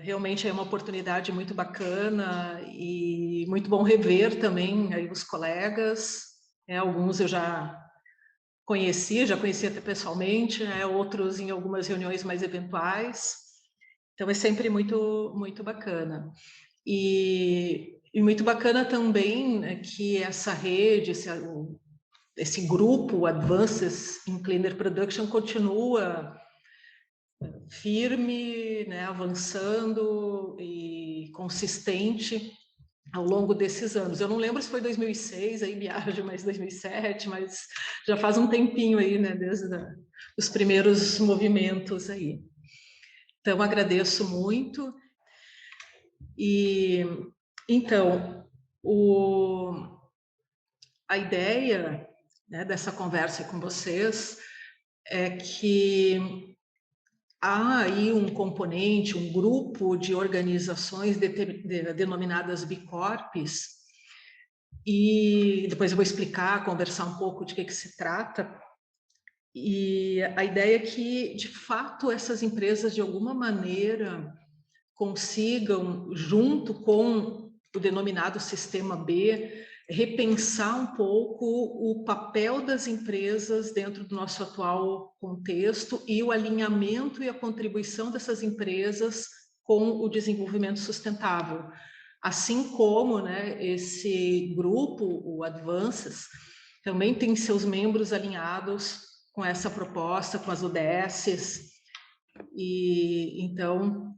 Realmente é uma oportunidade muito bacana e muito bom rever também aí os colegas. Alguns eu já conhecia até pessoalmente, outros em algumas reuniões mais eventuais. Então é sempre muito bacana. E muito bacana também, né, que essa rede, esse grupo, o Advances in Cleaner Production, continua firme, né, avançando e consistente ao longo desses anos. Eu não lembro se foi 2006, aí viajo, mais 2007, mas já faz um tempinho aí, né, desde os primeiros movimentos aí. Então, agradeço muito. E, então, a ideia, né, dessa conversa com vocês é que há aí um componente, um grupo de organizações denominadas Bicorps, e depois eu vou explicar, conversar um pouco de que se trata. E a ideia é que, de fato, essas empresas, de alguma maneira, consigam, junto com o denominado Sistema B, repensar um pouco o papel das empresas dentro do nosso atual contexto e o alinhamento e a contribuição dessas empresas com o desenvolvimento sustentável. Assim como, né, esse grupo, o Advances, também tem seus membros alinhados com essa proposta, com as UDSs, e então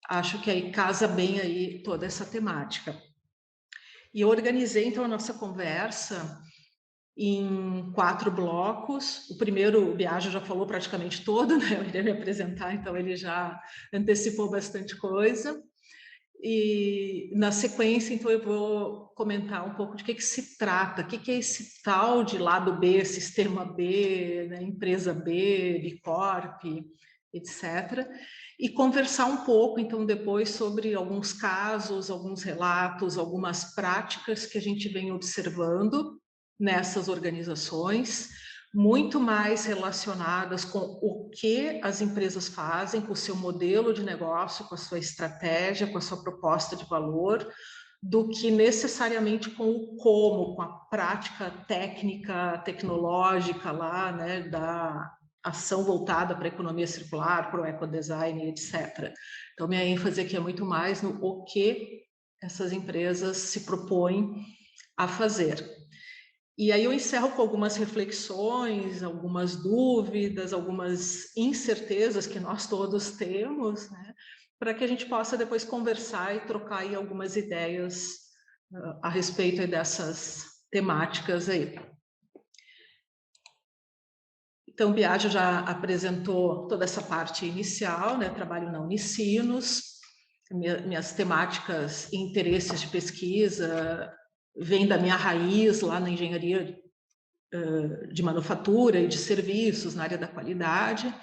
acho que aí casa bem aí toda essa temática. E eu organizei, então, a nossa conversa em 4 blocos. O primeiro, o Biagio já falou praticamente todo, né? Eu iria me apresentar, então ele já antecipou bastante coisa. E, na sequência, então, eu vou comentar um pouco de que se trata, o que é esse tal de lado B, sistema B, né? Empresa B, Bicorp, etc. E conversar um pouco, então, depois sobre alguns casos, alguns relatos, algumas práticas que a gente vem observando nessas organizações, muito mais relacionadas com o que as empresas fazem, com o seu modelo de negócio, com a sua estratégia, com a sua proposta de valor, do que necessariamente com o como, com a prática técnica, tecnológica lá, né, da ação voltada para a economia circular, para o ecodesign, etc. Então, minha ênfase aqui é muito mais no o que essas empresas se propõem a fazer. E aí eu encerro com algumas reflexões, algumas dúvidas, algumas incertezas que nós todos temos, né, para que a gente possa depois conversar e trocar aí algumas ideias a respeito dessas temáticas aí. Então, o Biagio já apresentou toda essa parte inicial, né? Trabalho na Unicinos, minhas temáticas e interesses de pesquisa vêm da minha raiz lá na engenharia de manufatura e de serviços, na área da qualidade,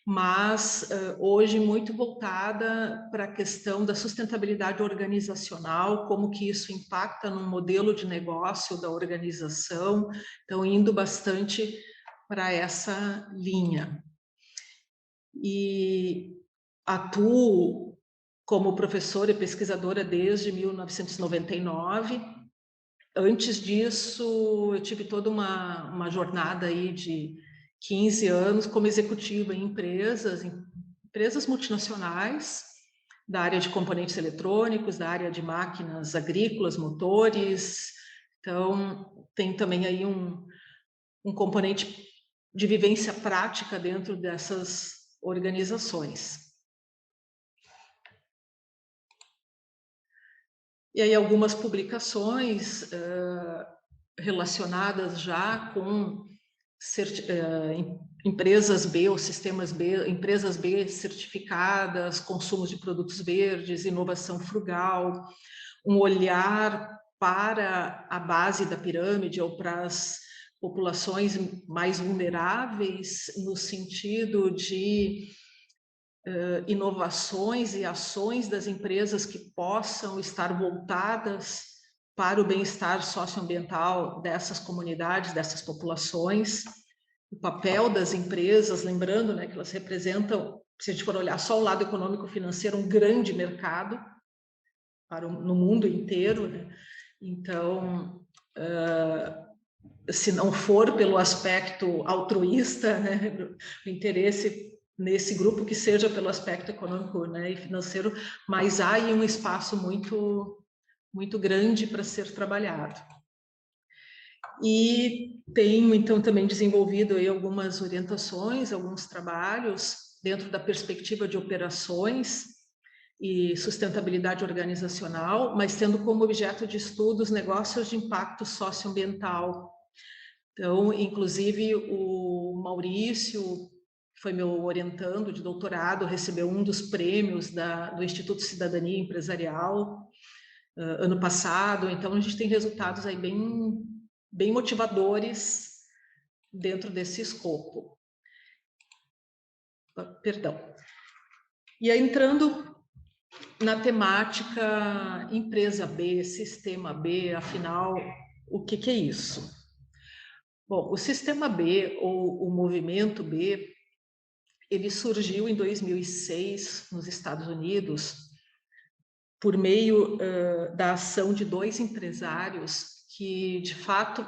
mas hoje muito voltada para a questão da sustentabilidade organizacional, como que isso impacta no modelo de negócio da organização, então indo bastante para essa linha. E atuo como professora e pesquisadora desde 1999. Antes disso, eu tive toda uma jornada aí de 15 anos como executiva em empresas multinacionais, da área de componentes eletrônicos, da área de máquinas agrícolas, motores. Então, tem também aí um componente de vivência prática dentro dessas organizações. E aí algumas publicações relacionadas já com empresas B ou sistemas B, empresas B certificadas, consumo de produtos verdes, inovação frugal, um olhar para a base da pirâmide ou para as populações mais vulneráveis, no sentido de inovações e ações das empresas que possam estar voltadas para o bem-estar socioambiental dessas comunidades, dessas populações, o papel das empresas, lembrando, né, que elas representam se a gente for olhar só o lado econômico-financeiro, um grande mercado no mundo inteiro, né? Então, se não for pelo aspecto altruísta, né, o interesse nesse grupo, que seja pelo aspecto econômico, né, e financeiro, mas há aí um espaço muito grande para ser trabalhado. E tenho, então, também desenvolvido aí algumas orientações, alguns trabalhos dentro da perspectiva de operações e sustentabilidade organizacional, mas tendo como objeto de estudo os negócios de impacto socioambiental. Então, inclusive, o Maurício, que foi meu orientando de doutorado, recebeu um dos prêmios do Instituto Cidadania Empresarial ano passado. Então, a gente tem resultados aí bem motivadores dentro desse escopo. Perdão. E aí, entrando na temática empresa B, sistema B, afinal, o que é isso? Bom, o sistema B, ou o movimento B, ele surgiu em 2006 nos Estados Unidos por meio da ação de 2 empresários que, de fato,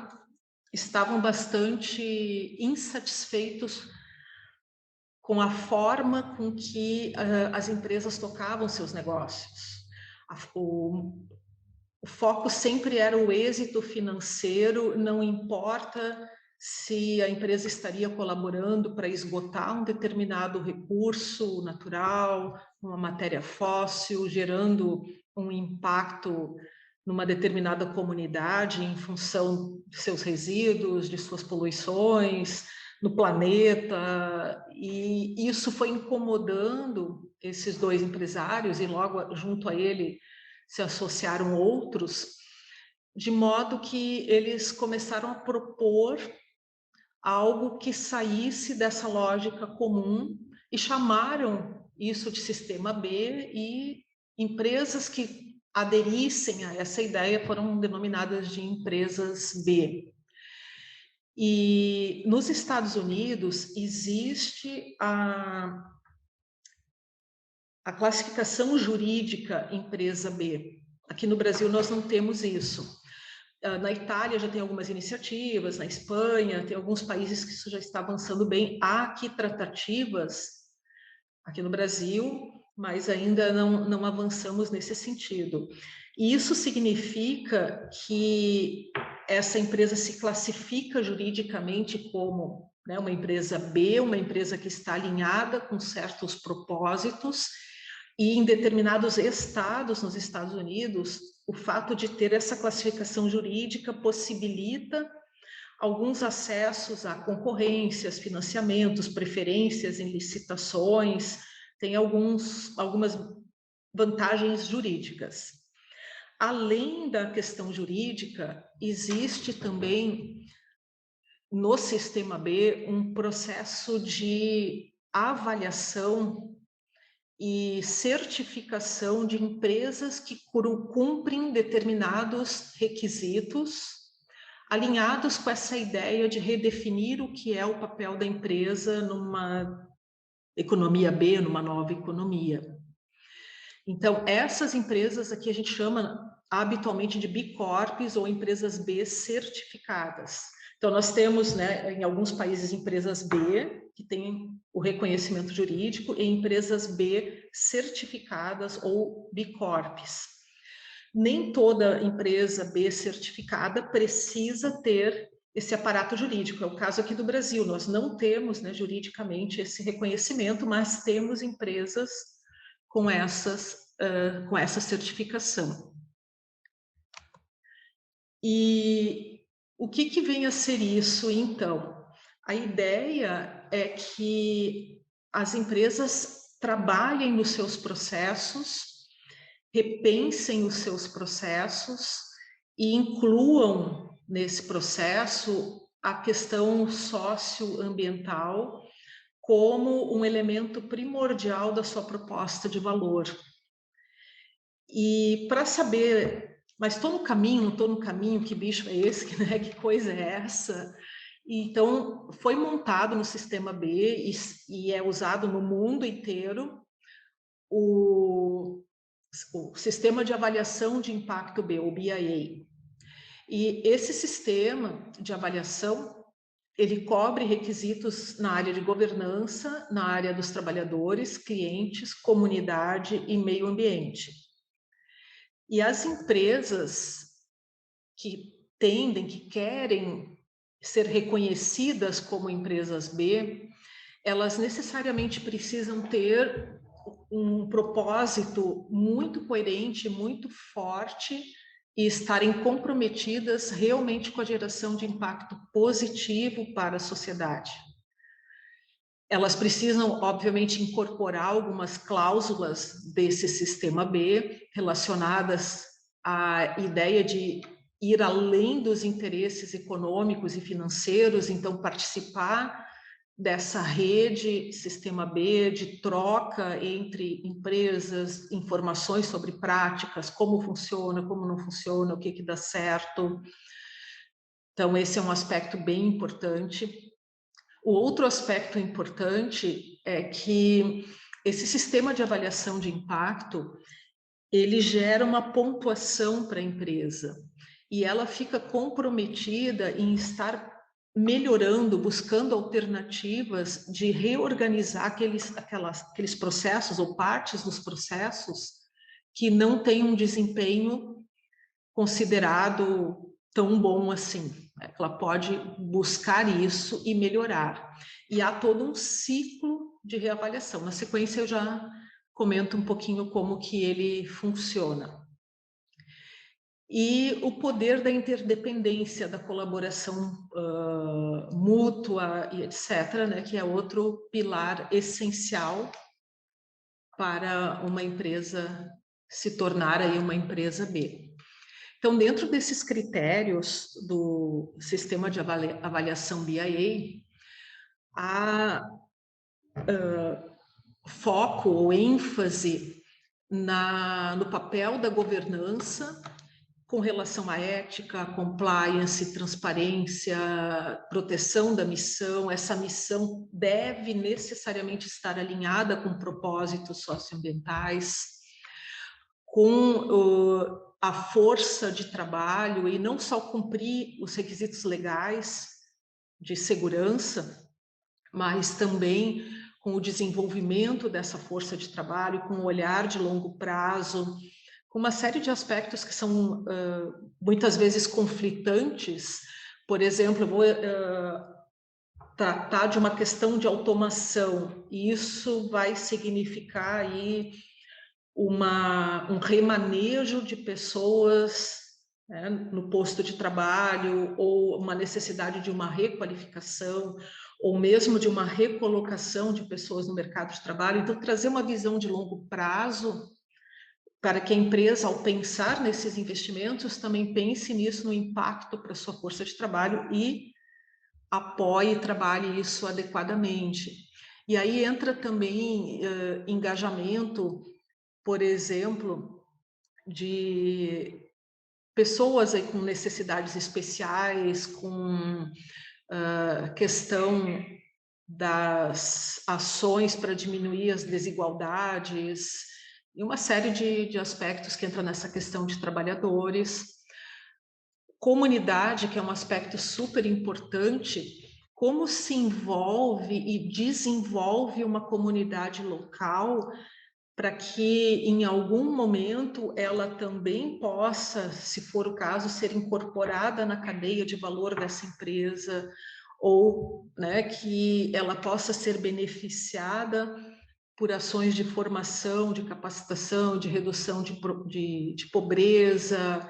estavam bastante insatisfeitos com a forma com que as empresas tocavam seus negócios. O foco sempre era o êxito financeiro, não importa se a empresa estaria colaborando para esgotar um determinado recurso natural, uma matéria fóssil, gerando um impacto numa determinada comunidade em função de seus resíduos, de suas poluições, no planeta, e isso foi incomodando esses 2 empresários, e logo junto a ele se associaram outros, de modo que eles começaram a propor algo que saísse dessa lógica comum e chamaram isso de sistema B, e empresas que aderissem a essa ideia foram denominadas de empresas B. E nos Estados Unidos existe a classificação jurídica empresa B. Aqui no Brasil nós não temos isso. Na Itália já tem algumas iniciativas, na Espanha, tem alguns países que isso já está avançando bem. Há aqui tratativas, aqui no Brasil, mas ainda não avançamos nesse sentido. E isso significa que essa empresa se classifica juridicamente como, né, uma empresa B, uma empresa que está alinhada com certos propósitos, e em determinados estados, nos Estados Unidos, o fato de ter essa classificação jurídica possibilita alguns acessos a concorrências, financiamentos, preferências em licitações, tem algumas vantagens jurídicas. Além da questão jurídica, existe também no sistema B um processo de avaliação e certificação de empresas que cumprem determinados requisitos, alinhados com essa ideia de redefinir o que é o papel da empresa numa economia B, numa nova economia. Então, essas empresas aqui a gente chama habitualmente de B Corps ou empresas B certificadas. Então, nós temos, né, em alguns países, empresas B, que têm o reconhecimento jurídico, e empresas B certificadas ou B Corps. Nem toda empresa B certificada precisa ter esse aparato jurídico. É o caso aqui do Brasil. Nós não temos, né, juridicamente esse reconhecimento, mas temos empresas com essa certificação. E o que vem a ser isso, então? A ideia é que as empresas trabalhem nos seus processos, repensem os seus processos e incluam nesse processo a questão socioambiental como um elemento primordial da sua proposta de valor. E para saber, mas estou no caminho, não estou no caminho, que bicho é esse, né? Que coisa é essa? Então, foi montado no Sistema B e é usado no mundo inteiro o Sistema de Avaliação de Impacto B, o BIA. E esse sistema de avaliação, ele cobre requisitos na área de governança, na área dos trabalhadores, clientes, comunidade e meio ambiente. E as empresas que querem ser reconhecidas como empresas B, elas necessariamente precisam ter um propósito muito coerente, muito forte e estarem comprometidas realmente com a geração de impacto positivo para a sociedade. Elas precisam, obviamente, incorporar algumas cláusulas desse sistema B relacionadas à ideia de ir além dos interesses econômicos e financeiros, então participar dessa rede Sistema B de troca entre empresas, informações sobre práticas, como funciona, como não funciona, o que dá certo. Então, esse é um aspecto bem importante. O outro aspecto importante é que esse sistema de avaliação de impacto, ele gera uma pontuação para a empresa e ela fica comprometida em estar melhorando, buscando alternativas de reorganizar aqueles processos ou partes dos processos que não têm um desempenho considerado tão bom assim. Ela pode buscar isso e melhorar. E há todo um ciclo de reavaliação. Na sequência eu já comento um pouquinho como que ele funciona. E o poder da interdependência, da colaboração mútua e etc., né, que é outro pilar essencial para uma empresa se tornar aí uma empresa B. Então, dentro desses critérios do sistema de avaliação BIA, há foco ou ênfase no papel da governança com relação à ética, compliance, transparência, proteção da missão. Essa missão deve necessariamente estar alinhada com propósitos socioambientais, com a força de trabalho e não só cumprir os requisitos legais de segurança, mas também com o desenvolvimento dessa força de trabalho, com o olhar de longo prazo, com uma série de aspectos que são muitas vezes conflitantes. Por exemplo, eu vou tratar de uma questão de automação, e isso vai significar aí um remanejo de pessoas, né, no posto de trabalho, ou uma necessidade de uma requalificação, ou mesmo de uma recolocação de pessoas no mercado de trabalho. Então, trazer uma visão de longo prazo para que a empresa, ao pensar nesses investimentos, também pense nisso, no impacto para a sua força de trabalho e apoie e trabalhe isso adequadamente. E aí entra também engajamento, por exemplo, de pessoas aí com necessidades especiais, com questão das ações para diminuir as desigualdades, e uma série de aspectos que entram nessa questão de trabalhadores. Comunidade, que é um aspecto super importante, como se envolve e desenvolve uma comunidade local para que em algum momento ela também possa, se for o caso, ser incorporada na cadeia de valor dessa empresa, ou, né, que ela possa ser beneficiada por ações de formação, de capacitação, de redução de pobreza,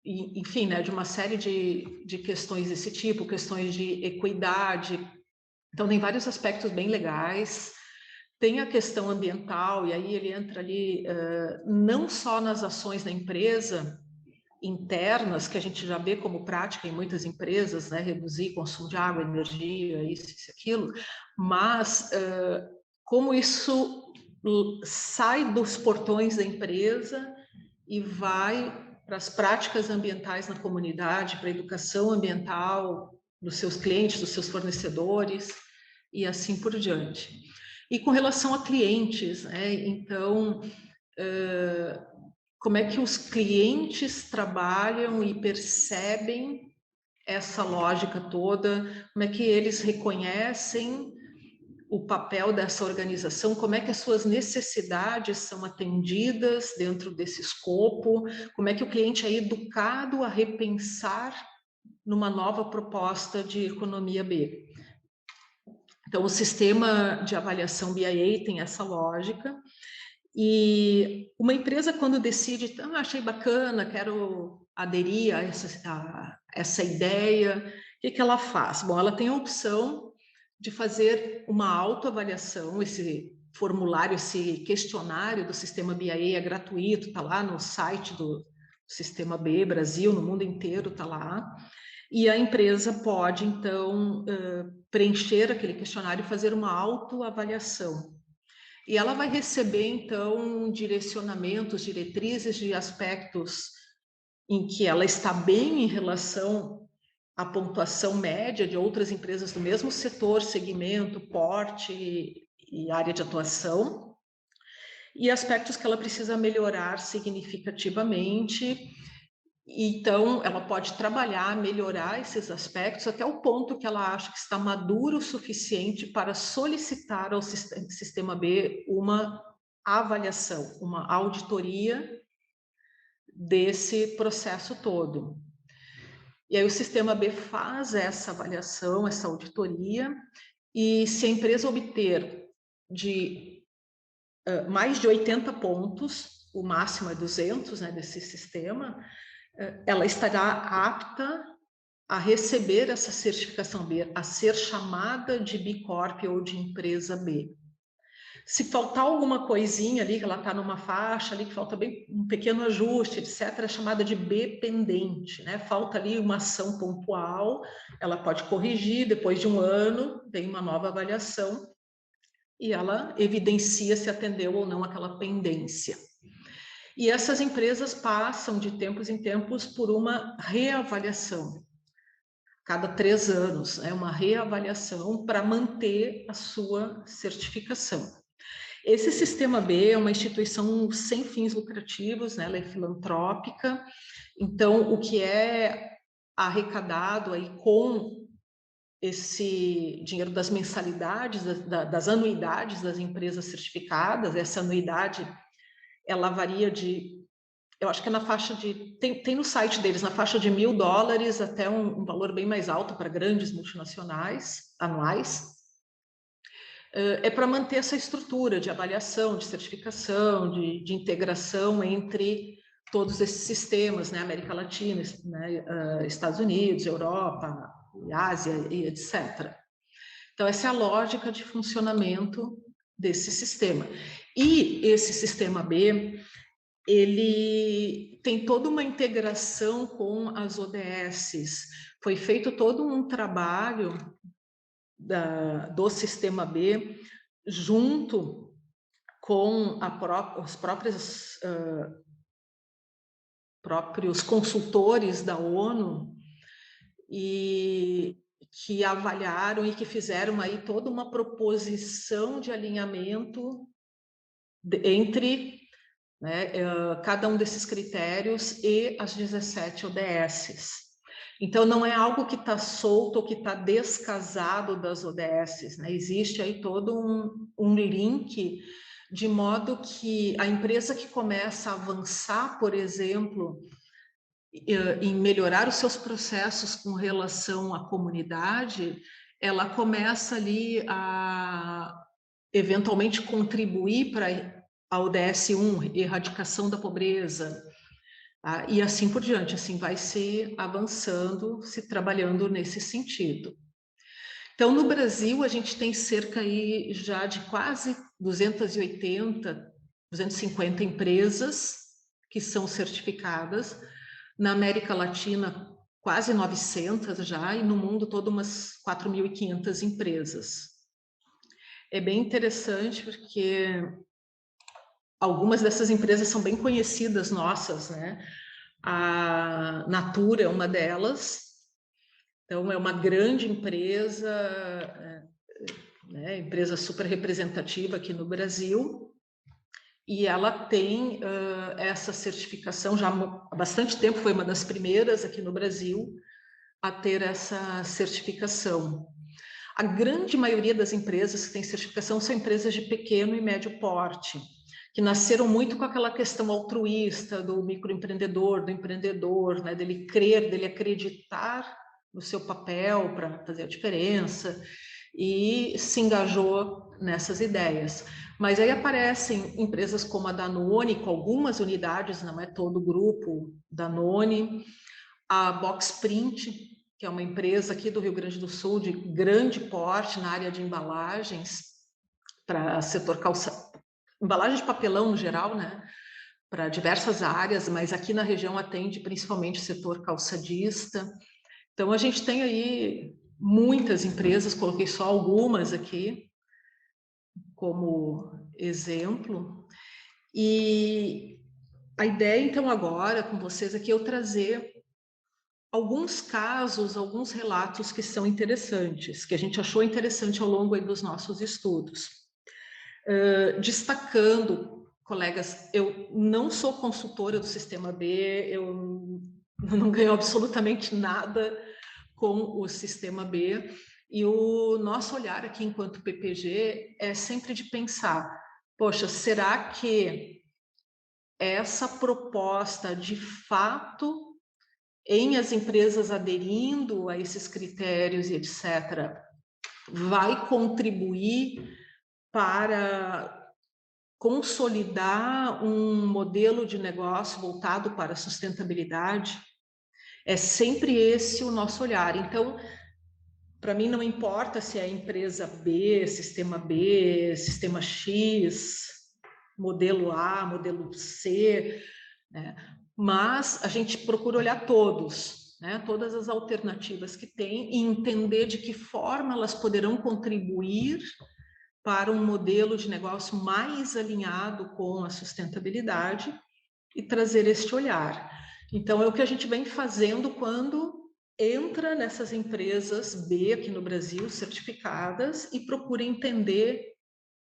enfim, né, de uma série de questões desse tipo, questões de equidade. Então, tem vários aspectos bem legais. Tem a questão ambiental, e aí ele entra ali não só nas ações da empresa internas, que a gente já vê como prática em muitas empresas, né, reduzir consumo de água, energia, isso, aquilo, mas como isso sai dos portões da empresa e vai para as práticas ambientais na comunidade, para a educação ambiental, dos seus clientes, dos seus fornecedores e assim por diante. E com relação a clientes, né? Então, como é que os clientes trabalham e percebem essa lógica toda? Como é que eles reconhecem o papel dessa organização? Como é que as suas necessidades são atendidas dentro desse escopo? Como é que o cliente é educado a repensar numa nova proposta de economia B? Então, o sistema de avaliação BIA tem essa lógica. E uma empresa, quando decide, achei bacana, quero aderir a essa ideia, o que ela faz? Bom, ela tem a opção de fazer uma autoavaliação. Esse formulário, esse questionário do sistema BIA é gratuito, está lá no site do Sistema B Brasil, no mundo inteiro está lá. E a empresa pode, então, preencher aquele questionário e fazer uma autoavaliação. E ela vai receber, então, direcionamentos, diretrizes de aspectos em que ela está bem em relação à pontuação média de outras empresas do mesmo setor, segmento, porte e área de atuação, e aspectos que ela precisa melhorar significativamente. Então, ela pode trabalhar, melhorar esses aspectos até o ponto que ela acha que está maduro o suficiente para solicitar ao Sistema B uma avaliação, uma auditoria desse processo todo. E aí o Sistema B faz essa avaliação, essa auditoria, e se a empresa obter mais de 80 pontos, o máximo é 200, né, desse sistema, ela estará apta a receber essa certificação B, a ser chamada de B Corp ou de empresa B. Se faltar alguma coisinha ali, que ela está numa faixa ali, que falta bem um pequeno ajuste, etc., é chamada de B pendente, né? Falta ali uma ação pontual, ela pode corrigir, depois de um ano, vem uma nova avaliação e ela evidencia se atendeu ou não aquela pendência. E essas empresas passam de tempos em tempos por uma reavaliação. Cada 3 anos, é uma reavaliação para manter a sua certificação. Esse Sistema B é uma instituição sem fins lucrativos, né? Ela é filantrópica, então o que é arrecadado aí com esse dinheiro das mensalidades, das anuidades das empresas certificadas, essa anuidade ela varia eu acho que é na faixa tem no site deles, na faixa de $1.000 até um valor bem mais alto para grandes multinacionais anuais. É para manter essa estrutura de avaliação, de certificação, de integração entre todos esses sistemas, né? América Latina, né? Estados Unidos, Europa, Ásia e etc. Então, essa é a lógica de funcionamento desse sistema. E esse Sistema B, ele tem toda uma integração com as ODSs. Foi feito todo um trabalho do Sistema B junto com os próprios consultores da ONU e que avaliaram e que fizeram aí toda uma proposição de alinhamento entre, né, cada um desses critérios e as 17 ODSs. Então, não é algo que está solto ou que está descasado das ODSs, né? Existe aí todo um link, de modo que a empresa que começa a avançar, por exemplo, em melhorar os seus processos com relação à comunidade, ela começa ali a eventualmente contribuir para a ODS 1, erradicação da pobreza, e assim por diante, assim vai se avançando, se trabalhando nesse sentido. Então, no Brasil, a gente tem cerca aí já de quase 280, 250 empresas que são certificadas. Na América Latina, quase 900 já, e no mundo todo umas 4.500 empresas. É bem interessante porque algumas dessas empresas são bem conhecidas nossas, né? A Natura é uma delas, Então, é uma grande empresa, né, empresa super representativa aqui no Brasil, e ela tem essa certificação já há bastante tempo, foi uma das primeiras aqui no Brasil a ter essa certificação. A grande maioria das empresas que têm certificação são empresas de pequeno e médio porte, que nasceram muito com aquela questão altruísta do microempreendedor, do empreendedor, né, dele crer, dele acreditar no seu papel para fazer a diferença, e se engajou nessas ideias. Mas aí aparecem empresas como a Danone, com algumas unidades, não é todo o grupo Danone, a Boxprint, que é uma empresa aqui do Rio Grande do Sul de grande porte na área de embalagens, para setor embalagem de papelão no geral, né? Para diversas áreas, mas aqui na região atende principalmente o setor calçadista. Então, a gente tem aí muitas empresas, coloquei só algumas aqui como exemplo. E a ideia, então, agora com vocês aqui é eu trazer alguns casos, alguns relatos que são interessantes, que a gente achou interessante ao longo aí dos nossos estudos. Destacando, colegas, eu não sou consultora do Sistema B, eu não ganho absolutamente nada com o Sistema B, e o nosso olhar aqui enquanto PPG é sempre de pensar, poxa, será que essa proposta de fato em as empresas aderindo a esses critérios e etc., vai contribuir para consolidar um modelo de negócio voltado para a sustentabilidade? É sempre esse o nosso olhar. Então, para mim, não importa se é empresa B, sistema X, modelo A, modelo C, né? Mas a gente procura olhar todos, né? Todas as alternativas que tem e entender de que forma elas poderão contribuir para um modelo de negócio mais alinhado com a sustentabilidade e trazer este olhar. Então, é o que a gente vem fazendo quando entra nessas empresas B aqui no Brasil, certificadas, e procura entender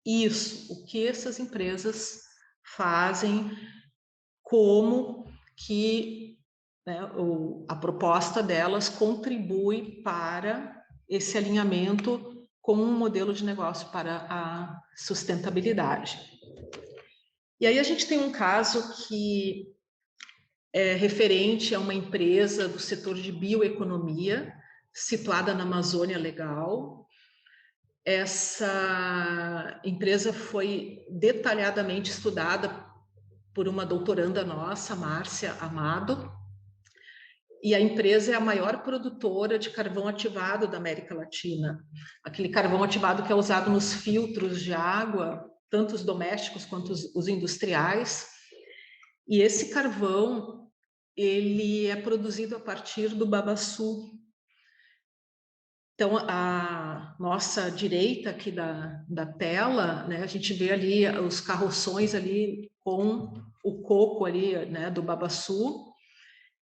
isso, o que essas empresas fazem, como que, né, a proposta delas contribui para esse alinhamento com um modelo de negócio para a sustentabilidade. E aí a gente tem um caso que é referente a uma empresa do setor de bioeconomia, situada na Amazônia Legal. Essa empresa foi detalhadamente estudada por uma doutoranda nossa, Márcia Amado, e a empresa é a maior produtora de carvão ativado da América Latina. Aquele carvão ativado que é usado nos filtros de água, tanto os domésticos quanto os industriais. E esse carvão, ele é produzido a partir do babaçu. Então, a nossa direita aqui da tela, né, a gente vê ali os carroções ali com o coco ali, né, do babaçu,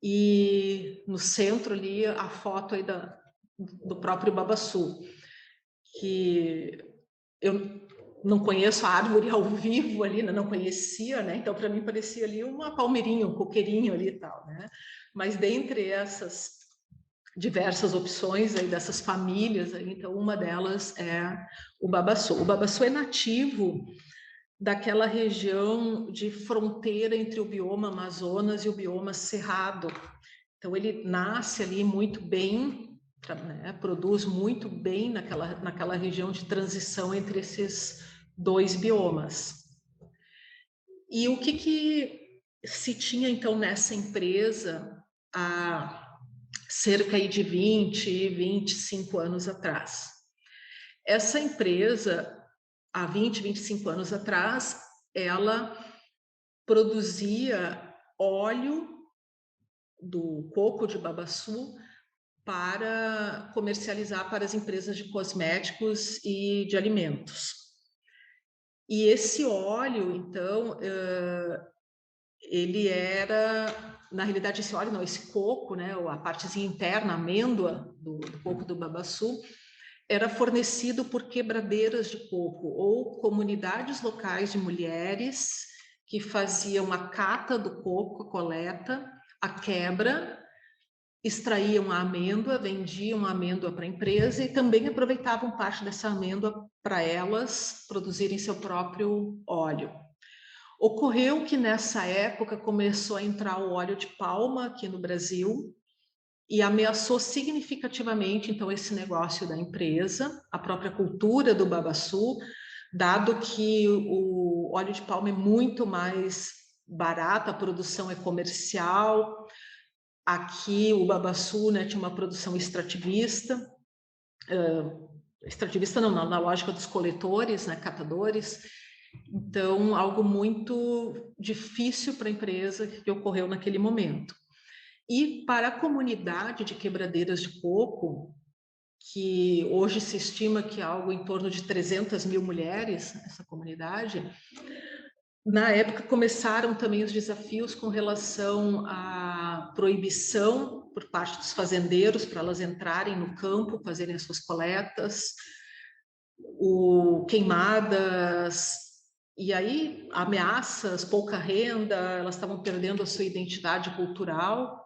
e no centro ali a foto aí do próprio babaçu, que eu não conheço a árvore ao vivo ali, não conhecia, né? Então para mim parecia ali uma palmeirinha, um coqueirinho ali e tal, né? Mas dentre essas diversas opções aí dessas famílias aí, então uma delas é o babaçu. O babaçu é nativo daquela região de fronteira entre o bioma Amazonas e o bioma Cerrado. Então, ele nasce ali muito bem, né, produz muito bem naquela região de transição entre esses dois biomas. E o que se tinha, então, nessa empresa há cerca de 25 anos atrás? Essa empresa, há 25 anos atrás, ela produzia óleo do coco de babaçu para comercializar para as empresas de cosméticos e de alimentos. E esse óleo, então, ele era, na realidade, esse óleo, não, esse coco, né, a partezinha interna, a amêndoa do coco do babaçu, era fornecido por quebradeiras de coco ou comunidades locais de mulheres que faziam a cata do coco, a coleta, a quebra, extraíam a amêndoa, vendiam a amêndoa para a empresa e também aproveitavam parte dessa amêndoa para elas produzirem seu próprio óleo. Ocorreu que nessa época começou a entrar o óleo de palma aqui no Brasil e ameaçou significativamente então esse negócio da empresa, a própria cultura do babaçu, dado que o óleo de palma é muito mais barato, a produção é comercial. Aqui o babaçu, né, tinha uma produção extrativista, extrativista não, na lógica dos coletores, né, catadores. Então, algo muito difícil para a empresa que ocorreu naquele momento. E para a comunidade de quebradeiras de coco, que hoje se estima que há algo em torno de 300 mil mulheres nessa comunidade, na época começaram também os desafios com relação à proibição por parte dos fazendeiros para elas entrarem no campo, fazerem as suas coletas, queimadas, e aí ameaças, pouca renda, elas estavam perdendo a sua identidade cultural.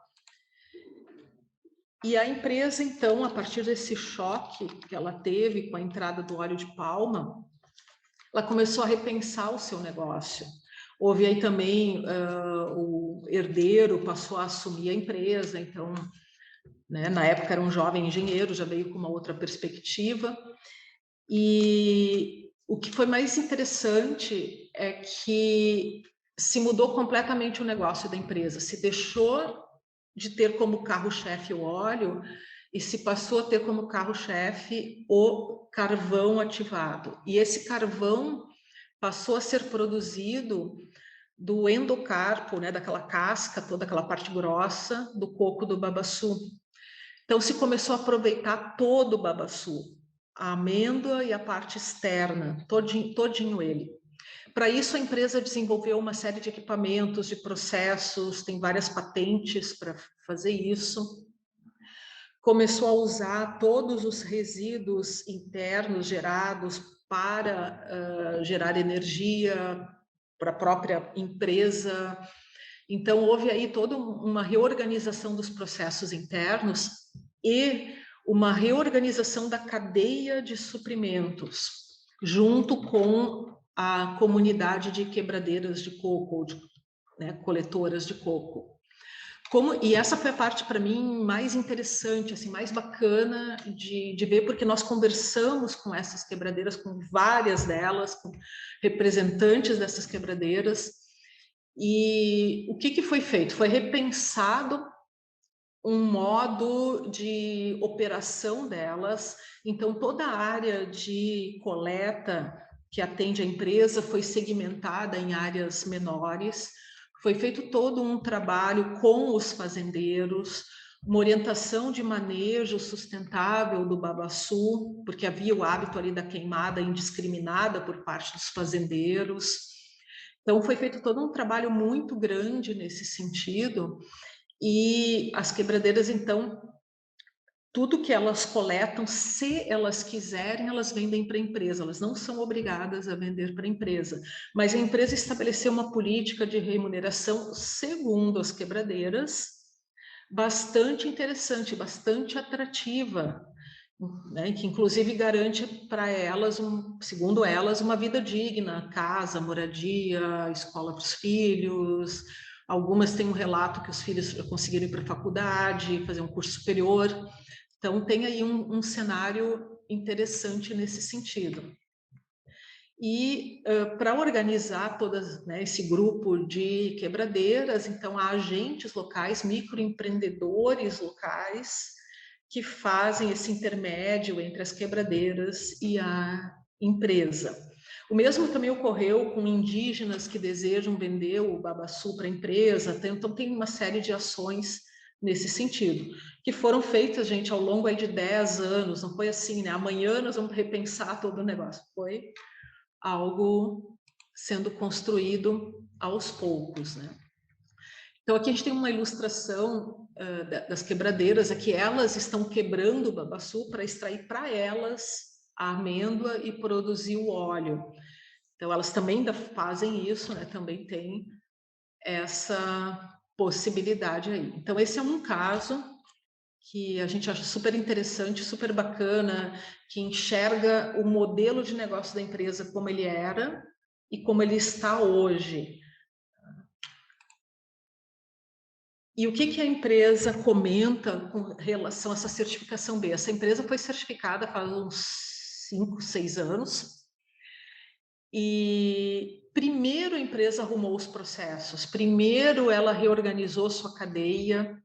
E a empresa, então, a partir desse choque que ela teve com a entrada do óleo de palma, ela começou a repensar o seu negócio. Houve aí também o herdeiro passou a assumir a empresa, então, né, na época era um jovem engenheiro, já veio com uma outra perspectiva. E o que foi mais interessante é que se mudou completamente o negócio da empresa, se deixou de ter como carro-chefe o óleo e se passou a ter como carro-chefe o carvão ativado. E esse carvão passou a ser produzido do endocarpo, né, daquela casca, toda aquela parte grossa do coco do babaçu. Então se começou a aproveitar todo o babaçu, a amêndoa e a parte externa, todinho ele. Para isso, a empresa desenvolveu uma série de equipamentos, de processos, tem várias patentes para fazer isso. Começou a usar todos os resíduos internos gerados para gerar energia para a própria empresa. Então, houve aí toda uma reorganização dos processos internos e uma reorganização da cadeia de suprimentos, junto com a comunidade de quebradeiras de coco, né, coletoras de coco. E essa foi a parte para mim mais interessante, assim, mais bacana de ver, porque nós conversamos com essas quebradeiras, com várias delas, com representantes dessas quebradeiras, e o que foi feito? Foi repensado um modo de operação delas, então toda a área de coleta que atende a empresa foi segmentada em áreas menores, foi feito todo um trabalho com os fazendeiros, uma orientação de manejo sustentável do babaçu, porque havia o hábito ali da queimada indiscriminada por parte dos fazendeiros. Então foi feito todo um trabalho muito grande nesse sentido, e as quebradeiras, então, tudo que elas coletam, se elas quiserem, elas vendem para a empresa, elas não são obrigadas a vender para a empresa, mas a empresa estabeleceu uma política de remuneração, segundo as quebradeiras, bastante interessante, bastante atrativa, né, que inclusive garante para elas, segundo elas, uma vida digna, casa, moradia, escola para os filhos. Algumas têm um relato que os filhos conseguiram ir para a faculdade, fazer um curso superior. Então, tem aí um cenário interessante nesse sentido. E para organizar todas, né, esse grupo de quebradeiras, então há agentes locais, microempreendedores locais, que fazem esse intermédio entre as quebradeiras e a empresa. O mesmo também ocorreu com indígenas que desejam vender o babaçu para a empresa, então tem uma série de ações nesse sentido, que foram feitas, gente, ao longo aí de 10 anos, não foi assim, né? Amanhã nós vamos repensar todo o negócio, foi algo sendo construído aos poucos, né? Então, aqui a gente tem uma ilustração das quebradeiras, aqui elas estão quebrando o babaçu para extrair para elas a amêndoa e produzir o óleo. Então, elas também fazem isso, né? Também tem essa possibilidade aí. Então, esse é um caso que a gente acha super interessante, super bacana, que enxerga o modelo de negócio da empresa como ele era e como ele está hoje. E o que a empresa comenta com relação a essa certificação B? Essa empresa foi certificada faz uns 5, 6 anos. E primeiro a empresa arrumou os processos, primeiro ela reorganizou sua cadeia,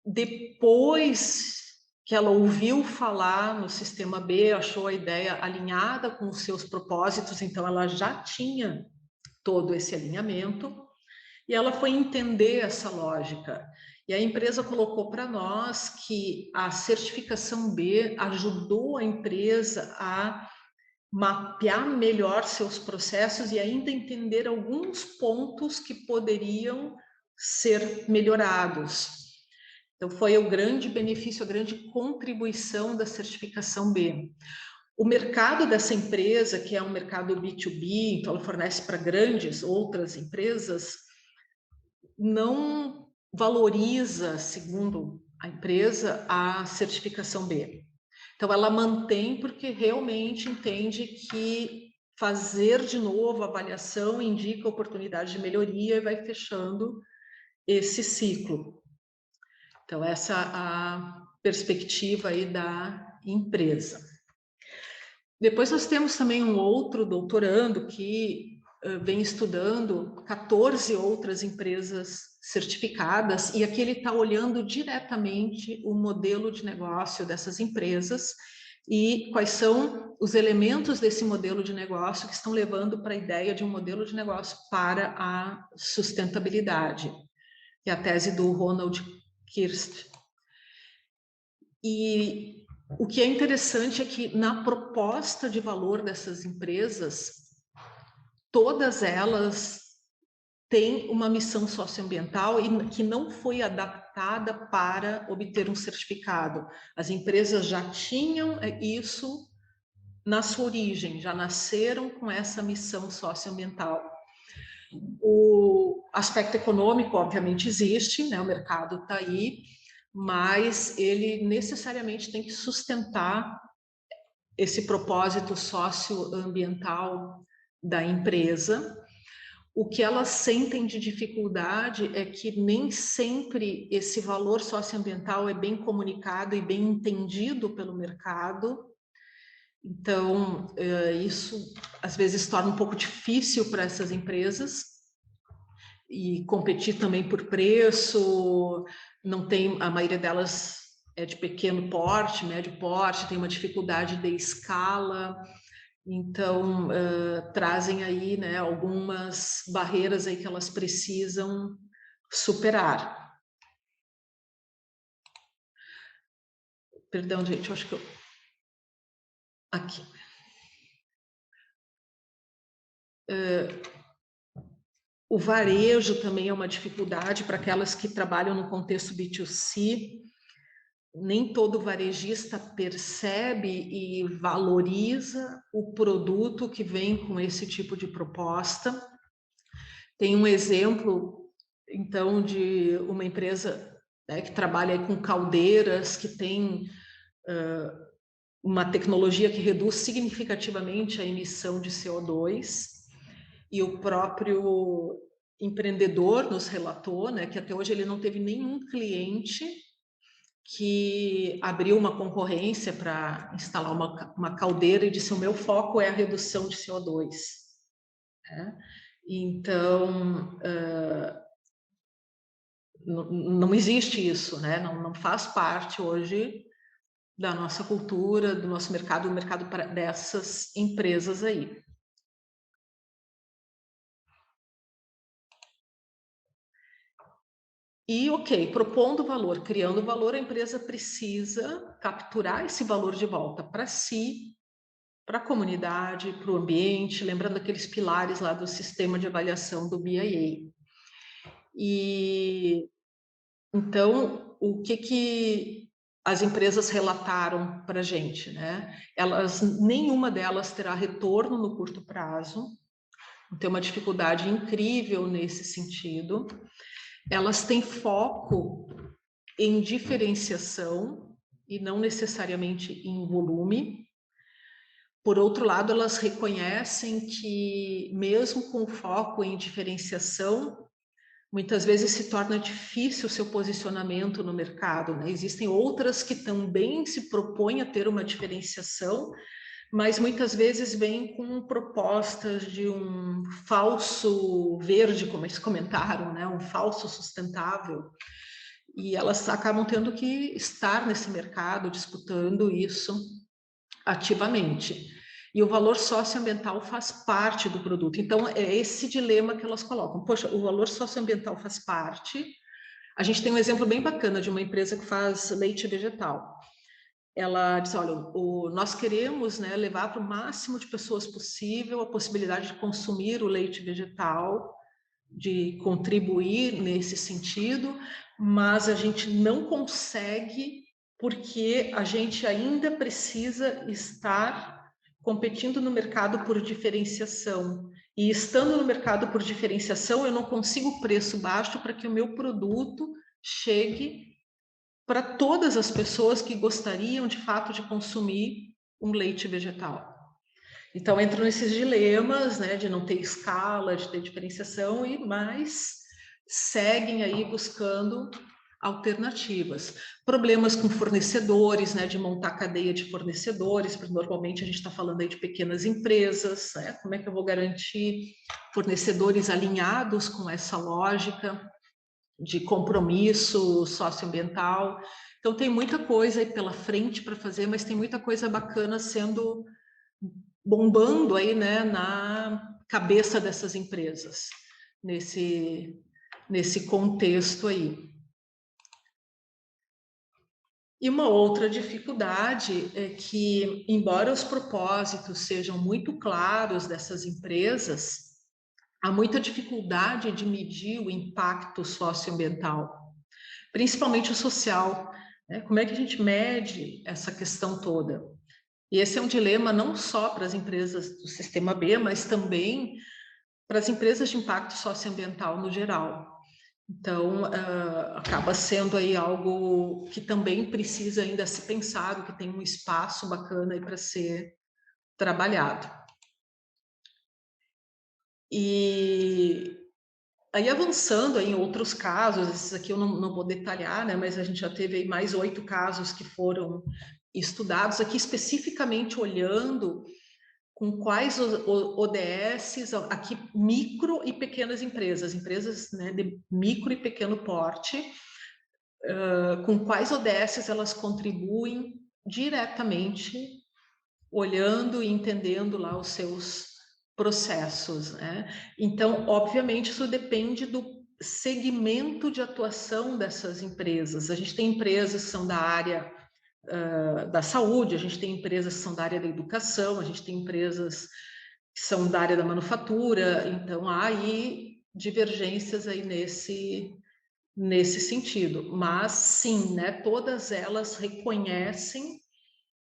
depois que ela ouviu falar no sistema B, achou a ideia alinhada com os seus propósitos, então ela já tinha todo esse alinhamento. E ela foi entender essa lógica. E a empresa colocou para nós que a certificação B ajudou a empresa a mapear melhor seus processos e ainda entender alguns pontos que poderiam ser melhorados. Então, foi o grande benefício, a grande contribuição da certificação B. O mercado dessa empresa, que é um mercado B2B, então ela fornece para grandes outras empresas, não valoriza, segundo a empresa, a certificação B. Então, ela mantém porque realmente entende que fazer de novo a avaliação indica oportunidade de melhoria e vai fechando esse ciclo. Então, essa é a perspectiva aí da empresa. Depois nós temos também um outro doutorando que vem estudando 14 outras empresas certificadas, e aqui ele está olhando diretamente o modelo de negócio dessas empresas e quais são os elementos desse modelo de negócio que estão levando para a ideia de um modelo de negócio para a sustentabilidade, que é a tese do Ronald Kirst. E o que é interessante é que na proposta de valor dessas empresas, todas elas têm uma missão socioambiental e que não foi adaptada para obter um certificado. As empresas já tinham isso na sua origem, já nasceram com essa missão socioambiental. O aspecto econômico, obviamente, existe, né? O mercado está aí, mas ele necessariamente tem que sustentar esse propósito socioambiental da empresa. O que elas sentem de dificuldade é que nem sempre esse valor socioambiental é bem comunicado e bem entendido pelo mercado. Então, isso às vezes torna um pouco difícil para essas empresas e competir também por preço. Não tem, a maioria delas é de pequeno porte, médio porte, tem uma dificuldade de escala. Então, trazem aí, né, algumas barreiras aí que elas precisam superar. Perdão, gente, eu acho que eu... Aqui. O varejo também é uma dificuldade para aquelas que trabalham no contexto B2C. Nem todo varejista percebe e valoriza o produto que vem com esse tipo de proposta. Tem um exemplo, então, de uma empresa, né, que trabalha com caldeiras, que tem uma tecnologia que reduz significativamente a emissão de CO2, e o próprio empreendedor nos relatou, né, que até hoje ele não teve nenhum cliente que abriu uma concorrência para instalar uma caldeira e disse: o meu foco é a redução de CO2. Né? Então, não existe isso, né? Não faz parte hoje da nossa cultura, do nosso mercado, do mercado dessas empresas aí. E, ok, propondo valor, criando valor, a empresa precisa capturar esse valor de volta para si, para a comunidade, para o ambiente, lembrando aqueles pilares lá do sistema de avaliação do BIA. E então, o que as empresas relataram para a gente, né? Nenhuma delas terá retorno no curto prazo, tem uma dificuldade incrível nesse sentido. Elas têm foco em diferenciação e não necessariamente em volume. Por outro lado, elas reconhecem que, mesmo com foco em diferenciação, muitas vezes se torna difícil o seu posicionamento no mercado, né? Existem outras que também se propõem a ter uma diferenciação, mas muitas vezes vêm com propostas de um falso verde, como eles comentaram, né? Um falso sustentável. E elas acabam tendo que estar nesse mercado disputando isso ativamente. E o valor socioambiental faz parte do produto. Então, é esse dilema que elas colocam. Poxa, o valor socioambiental faz parte. A gente tem um exemplo bem bacana de uma empresa que faz leite vegetal. Ela diz, olha, nós queremos, né, levar para o máximo de pessoas possível a possibilidade de consumir o leite vegetal, de contribuir nesse sentido, mas a gente não consegue porque a gente ainda precisa estar competindo no mercado por diferenciação. E estando no mercado por diferenciação, eu não consigo preço baixo para que o meu produto chegue para todas as pessoas que gostariam de fato de consumir um leite vegetal. Então entram nesses dilemas, né, de não ter escala, de ter diferenciação, e mais seguem aí buscando alternativas. Problemas com fornecedores, né, de montar cadeia de fornecedores, porque normalmente a gente está falando aí de pequenas empresas, né? Como é que eu vou garantir fornecedores alinhados com essa lógica de compromisso socioambiental? Então tem muita coisa aí pela frente para fazer, mas tem muita coisa bacana sendo bombando aí, né, na cabeça dessas empresas, nesse contexto aí. E uma outra dificuldade é que, embora os propósitos sejam muito claros dessas empresas, há muita dificuldade de medir o impacto socioambiental, principalmente o social, né? Como é que a gente mede essa questão toda? E esse é um dilema não só para as empresas do Sistema B, mas também para as empresas de impacto socioambiental no geral. Então, acaba sendo aí algo que também precisa ainda ser pensado, que tem um espaço bacana aí para ser trabalhado. E aí, avançando aí em outros casos, esses aqui eu não vou detalhar, né, mas a gente já teve aí mais 8 casos que foram estudados aqui, especificamente olhando com quais ODSs, aqui micro e pequenas empresas, né, de micro e pequeno porte, com quais ODSs elas contribuem diretamente, olhando e entendendo lá os seus processos, né? Então, obviamente, isso depende do segmento de atuação dessas empresas. A gente tem empresas que são da área da saúde, a gente tem empresas que são da área da educação, a gente tem empresas que são da área da manufatura, então há aí divergências aí nesse sentido. Mas sim, né, todas elas reconhecem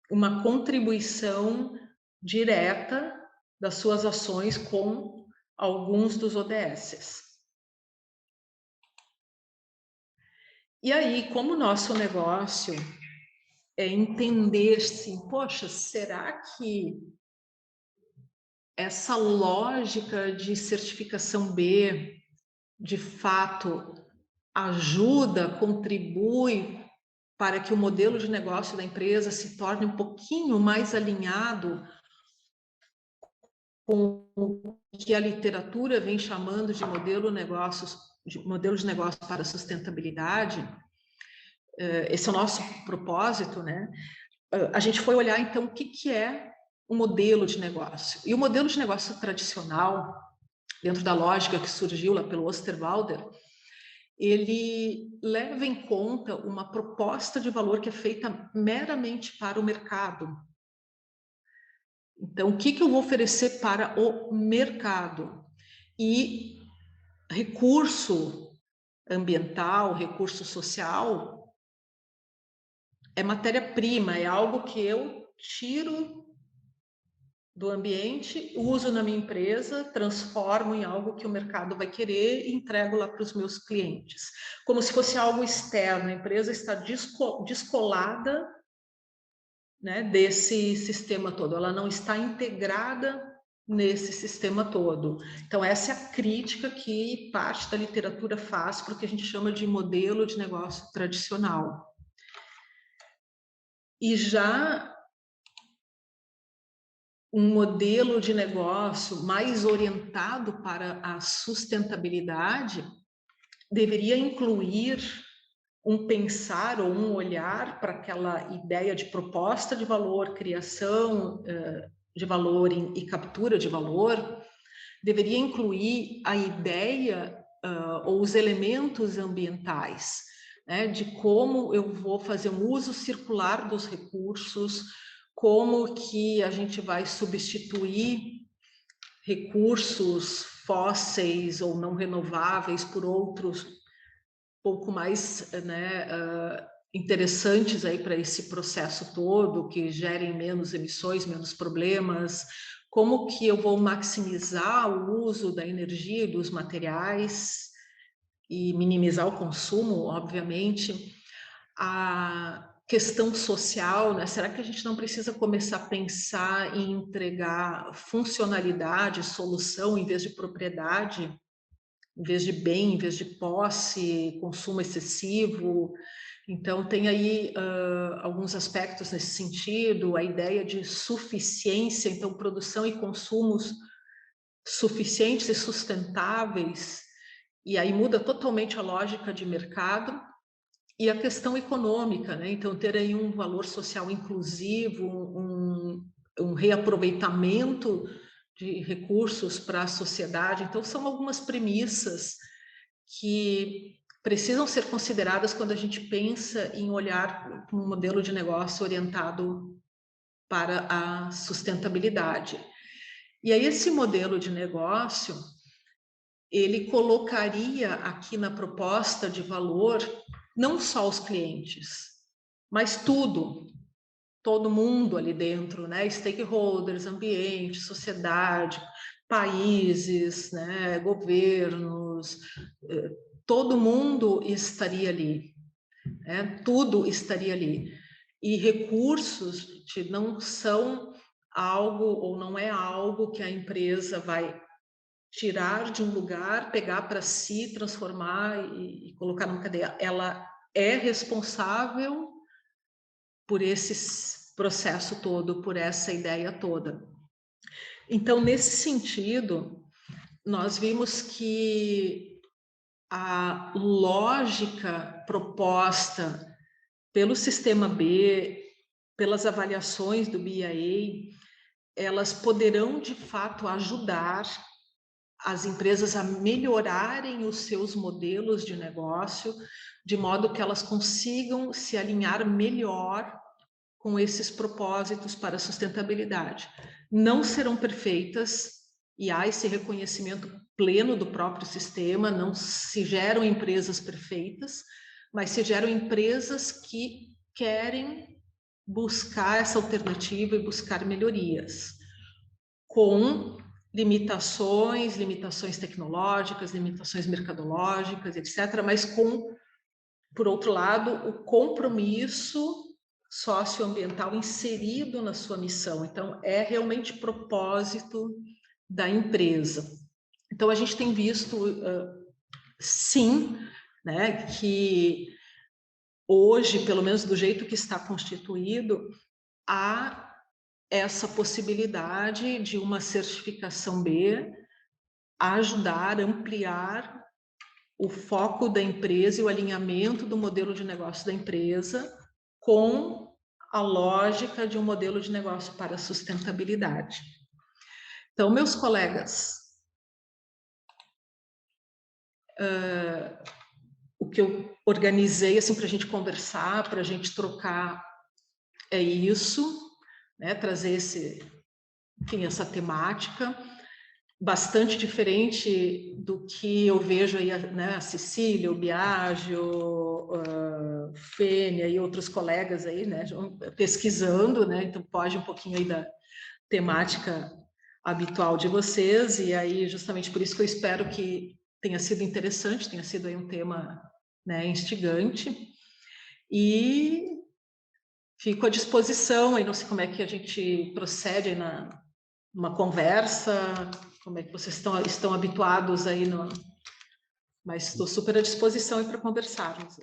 uma contribuição direta das suas ações com alguns dos ODSs. E aí, como o nosso negócio é entender se, poxa, será que essa lógica de certificação B, de fato, ajuda, contribui para que o modelo de negócio da empresa se torne um pouquinho mais alinhado com o que a literatura vem chamando de modelo de negócio para sustentabilidade. Esse é o nosso propósito, né? A gente foi olhar, então, o que é o modelo de negócio. E o modelo de negócio tradicional, dentro da lógica que surgiu lá pelo Osterwalder, ele leva em conta uma proposta de valor que é feita meramente para o mercado. Então, o que eu vou oferecer para o mercado? E recurso ambiental, recurso social, é matéria-prima, é algo que eu tiro do ambiente, uso na minha empresa, transformo em algo que o mercado vai querer e entrego lá para os meus clientes. Como se fosse algo externo, a empresa está descolada, né, desse sistema todo, ela não está integrada nesse sistema todo. Então, essa é a crítica que parte da literatura faz para o que a gente chama de modelo de negócio tradicional. E já um modelo de negócio mais orientado para a sustentabilidade deveria incluir um pensar ou um olhar para aquela ideia de proposta de valor, criação de valor e captura de valor, deveria incluir a ideia ou os elementos ambientais, né, de como eu vou fazer um uso circular dos recursos, como que a gente vai substituir recursos fósseis ou não renováveis por outros pouco mais, né, interessantes aí para esse processo todo, que gerem menos emissões, menos problemas, como que eu vou maximizar o uso da energia e dos materiais e minimizar o consumo, obviamente. A questão social, né? Será que a gente não precisa começar a pensar em entregar funcionalidade, solução, em vez de propriedade, em vez de bem, em vez de posse, consumo excessivo? Então, tem aí alguns aspectos nesse sentido, a ideia de suficiência, então, produção e consumos suficientes e sustentáveis, e aí muda totalmente a lógica de mercado. E a questão econômica, né? Então, ter aí um valor social inclusivo, um reaproveitamento de recursos para a sociedade. Então, são algumas premissas que precisam ser consideradas quando a gente pensa em olhar para um modelo de negócio orientado para a sustentabilidade. E aí, esse modelo de negócio, ele colocaria aqui na proposta de valor não só os clientes, mas tudo, todo mundo ali dentro, né? Stakeholders, ambiente, sociedade, países, né? Governos, todo mundo estaria ali, né? Tudo estaria ali. E recursos não são algo, ou não é algo que a empresa vai tirar de um lugar, pegar para si, transformar e colocar numa cadeia. Ela é responsável por esse processo todo, por essa ideia toda. Então, nesse sentido, nós vimos que a lógica proposta pelo sistema B, pelas avaliações do BIA, elas poderão de fato ajudar as empresas a melhorarem os seus modelos de negócio, de modo que elas consigam se alinhar melhor com esses propósitos para a sustentabilidade. Não serão perfeitas, e há esse reconhecimento pleno do próprio sistema, não se geram empresas perfeitas, mas se geram empresas que querem buscar essa alternativa e buscar melhorias, com limitações tecnológicas, limitações mercadológicas, etc., mas com, por outro lado, o compromisso socioambiental inserido na sua missão. Então, é realmente propósito da empresa. Então, a gente tem visto, sim, né, que hoje, pelo menos do jeito que está constituído, há essa possibilidade de uma certificação B ajudar a ampliar o foco da empresa e o alinhamento do modelo de negócio da empresa com a lógica de um modelo de negócio para a sustentabilidade. Então, meus colegas, o que eu organizei assim, para a gente conversar, para a gente trocar, é isso, né? Trazer essa temática. bastante diferente do que eu vejo aí, né, a Cecília, o Biagio, a Fênia e outros colegas aí, né, pesquisando, né, então foge um pouquinho aí da temática habitual de vocês, e aí justamente por isso que eu espero que tenha sido interessante, tenha sido aí um tema, né, instigante, e fico à disposição, aí não sei como é que a gente procede aí numa conversa, como é que vocês estão habituados aí, mas estou super à disposição para conversarmos.